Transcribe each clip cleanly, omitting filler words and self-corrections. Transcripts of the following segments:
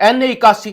NA81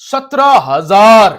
17,000।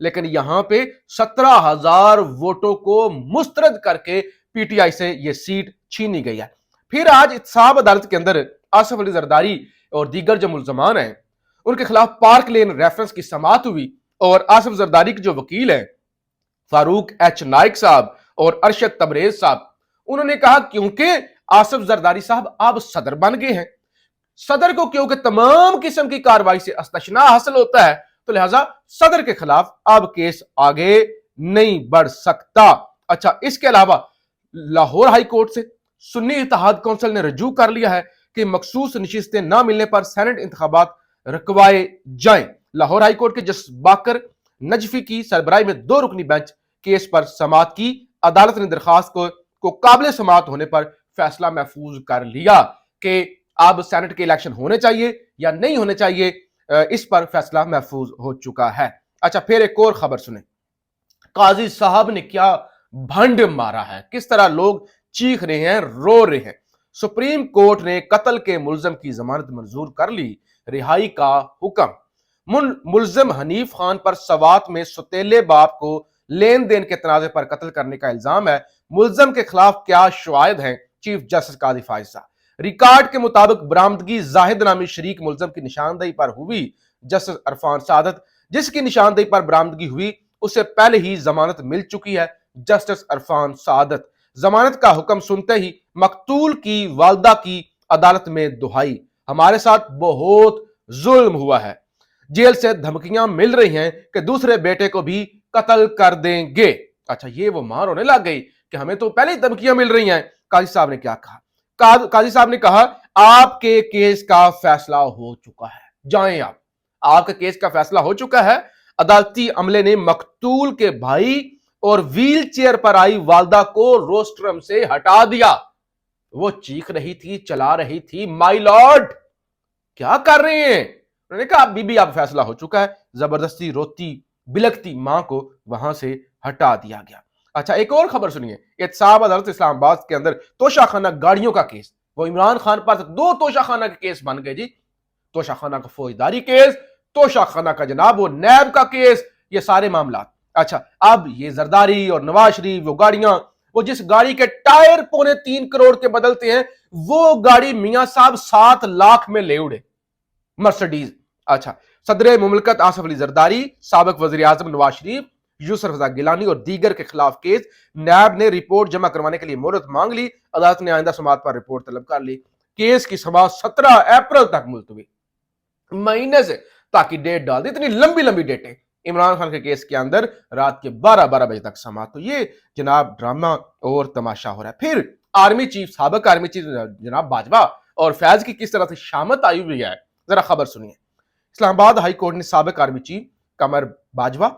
لیکن یہاں پہ 17,000 ووٹوں کو مسترد کر کے پی ٹی آئی سے یہ سیٹ چھینی گئی ہے۔ پھر آج احتساب عدالت کے اندر آصف علی زرداری اور دیگر جو ملزمان ہیں ان کے خلاف پارک لین ریفرنس کی سماعت ہوئی، اور آصف زرداری کے جو وکیل ہیں فاروق ایچ نائک صاحب اور ارشد تبریز صاحب، انہوں نے کہا کیونکہ آصف زرداری صاحب اب صدر بن گئے ہیں، صدر کو کیونکہ تمام قسم کی کارروائی سے استثناء حاصل ہوتا ہے، تو لہٰذا صدر کے خلاف اب کیس آگے نہیں بڑھ سکتا۔ اچھا، اس کے علاوہ لاہور ہائی کورٹ سے سنی اتحاد کونسل نے رجوع کر لیا ہے کہ مخصوص نشستیں نہ ملنے پر سینٹ انتخابات رکوائے جائیں۔ لاہور ہائی کورٹ کے جسٹس باقر نجفی کی سربراہی میں 2 رکنی بینچ کیس پر سماعت کی۔ عدالت نے درخواست کو قابل سماعت ہونے پر فیصلہ محفوظ کر لیا کہ اب سینٹ کے الیکشن ہونے چاہیے یا نہیں ہونے چاہیے، اس پر فیصلہ محفوظ ہو چکا ہے۔ اچھا، پھر ایک اور خبر سنیں، قاضی صاحب نے کیا بھنڈ مارا ہے، کس طرح لوگ چیخ رہے ہیں، رو رہے ہیں۔ سپریم کورٹ نے قتل کے ملزم کی ضمانت منظور کر لی، رہائی کا حکم۔ ملزم حنیف خان پر سوات میں سوتیلے باپ کو لین دین کے تنازع پر قتل کرنے کا الزام ہے، ملزم کے خلاف کیا شواہد ہیں؟ چیف جسٹس قاضی فائز صاحب۔ ریکارڈ کے مطابق برآمدگی زاہد نامی شریک ملزم کی نشاندہی پر ہوئی، جسٹس عرفان سعادت جس کی نشاندہی پر برآمدگی ہوئی اسے پہلے ہی ضمانت مل چکی ہے، جسٹس عرفان سعادت۔ ضمانت کا حکم سنتے ہی مقتول کی والدہ کی عدالت میں دہائی، ہمارے ساتھ بہت ظلم ہوا ہے، جیل سے دھمکیاں مل رہی ہیں کہ دوسرے بیٹے کو بھی قتل کر دیں گے۔ اچھا، یہ وہ ماں رونے لگ گئی کہ ہمیں تو پہلے ہی دھمکیاں مل رہی ہیں۔ قاضی صاحب نے کیا کہا؟ قاضی صاحب نے کہا آپ کے کیس کا فیصلہ ہو چکا ہے، جائیں آپ کا کیس کا فیصلہ ہو چکا ہے۔ عدالتی عملے نے مقتول کے بھائی اور ویل چیئر پر آئی والدہ کو روسٹرم سے ہٹا دیا۔ وہ چیخ رہی تھی، چلا رہی تھی، مائی لارڈ کیا کر رہے ہیں؟ انہوں نے کہا بی بی اب فیصلہ ہو چکا ہے، زبردستی روتی بلکتی ماں کو وہاں سے ہٹا دیا گیا۔ اچھا، ایک اور خبر سنیے، احتساب عدالت اسلام آباد کے اندر توشہ خانہ گاڑیوں کا کیس، وہ عمران خان پر 2 توشہ خانہ کے کیس بن گئے جی، توشہ خانہ کا فوجداری کیس، توشہ خانہ کا جناب وہ نیب کا کیس، یہ سارے معاملات۔ اچھا، اب یہ زرداری اور نواز شریف وہ گاڑیاں، وہ جس گاڑی کے ٹائر 3.25 کروڑ کے بدلتے ہیں، وہ گاڑی میاں صاحب 7 لاکھ میں لے اڑے، مرسڈیز۔ اچھا، صدر مملکت آصف علی زرداری، سابق وزیر اعظم نواز شریف، یوسف رضا گیلانی اور دیگر کے خلاف کیس، نیب نے رپورٹ جمع کروانے کے لیے مہلت مانگ لی، عدالت نے آئندہ سماعت پر رپورٹ طلب کر لی۔ کیس کی سماعت 17 اپریل تک ملتوی، مہینے سے تاکہ ڈیٹ ڈال دی، اتنی لمبی لمبی ڈیٹیں عمران خان کے کیس کے اندر رات کے 12 بجے تک سماعت۔ تو یہ جناب ڈرامہ اور تماشا ہو رہا ہے۔ پھر آرمی چیف، سابق آرمی چیف جناب باجوہ اور فیض کی کس طرح سے شامت آئی ہوئی ہے، ذرا خبر سنیے۔ اسلام آباد ہائی کورٹ نے سابق آرمی چیف قمر باجوہ،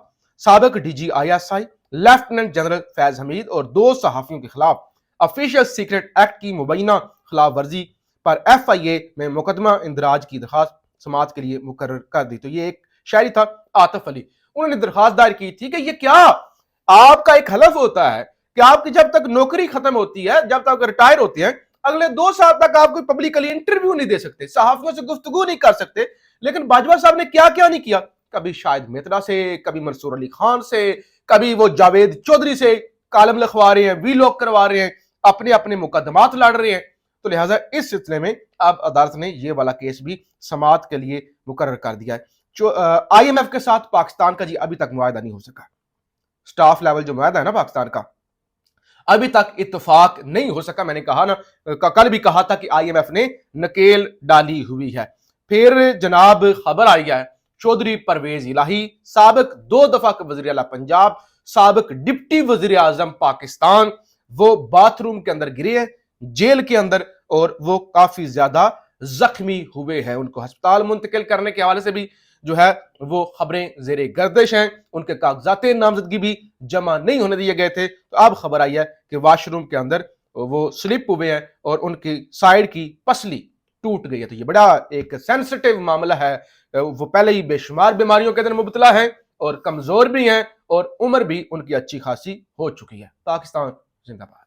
سابق D G I S I lieutenant general Faiz Hameed اور 2 صحافیوں کے خلاف آفیشیل سیکرٹ ایکٹ کی مبینہ خلاف ورزی پر ایف آئی اے میں مقدمہ اندراج کی درخواست سماعت کے لیے مقرر کر دی۔ تو یہ ایک شاعری تھا عاطف علی، انہوں نے درخواست دائر کی تھی کہ یہ کیا آپ کا ایک حلف ہوتا ہے کہ آپ کی جب تک نوکری ختم ہوتی ہے، جب تک ریٹائر ہوتے ہیں، اگلے 2 سال تک آپ کوئی پبلکلی انٹرویو نہیں دے سکتے، صحافیوں سے گفتگو نہیں کر سکتے۔ لیکن باجوہ صاحب نے کیا کیا نہیں کیا، کبھی شاہد مترا سے، کبھی منصور علی خان سے، کبھی وہ جاوید چودھری سے کالم لکھوا رہے ہیں، وی لاگ کروا رہے ہیں، اپنے اپنے مقدمات لڑ رہے ہیں۔ تو لہٰذا اس سلسلے میں اب عدالت نے یہ والا کیس بھی سماعت کے لیے مقرر کر دیا ہے۔ آئی ایم ایف کے ساتھ پاکستان کا جی ابھی تک معاہدہ نہیں ہو سکا، سٹاف لیول جو معاہدہ ہے نا پاکستان کا، ابھی تک اتفاق نہیں ہو سکا۔ میں نے کہا نا، کل بھی کہا تھا کہ آئی ایم ایف نے نکیل ڈالی ہوئی ہے۔ پھر جناب خبر آئی ہے، چودھری پرویز الہی، سابق 2 دفعہ کے وزیر اعلیٰ پنجاب، سابق ڈپٹی وزیر اعظم پاکستان، وہ باتھ روم کے اندر گرے ہیں جیل کے اندر، اور وہ کافی زیادہ زخمی ہوئے ہیں۔ ان کو ہسپتال منتقل کرنے کے حوالے سے بھی جو ہے وہ خبریں زیر گردش ہیں، ان کے کاغذات نامزدگی بھی جمع نہیں ہونے دیے گئے تھے۔ تو اب خبر آئی ہے کہ واش روم کے اندر وہ سلپ ہوئے ہیں اور ان کی سائیڈ کی پسلی ٹوٹ گئی ہے۔ تو یہ بڑا ایک سینسٹیو معاملہ ہے، وہ پہلے ہی بے شمار بیماریوں کے اندر مبتلا ہیں اور کمزور بھی ہیں، اور عمر بھی ان کی اچھی خاصی ہو چکی ہے۔ پاکستان زندہ باد۔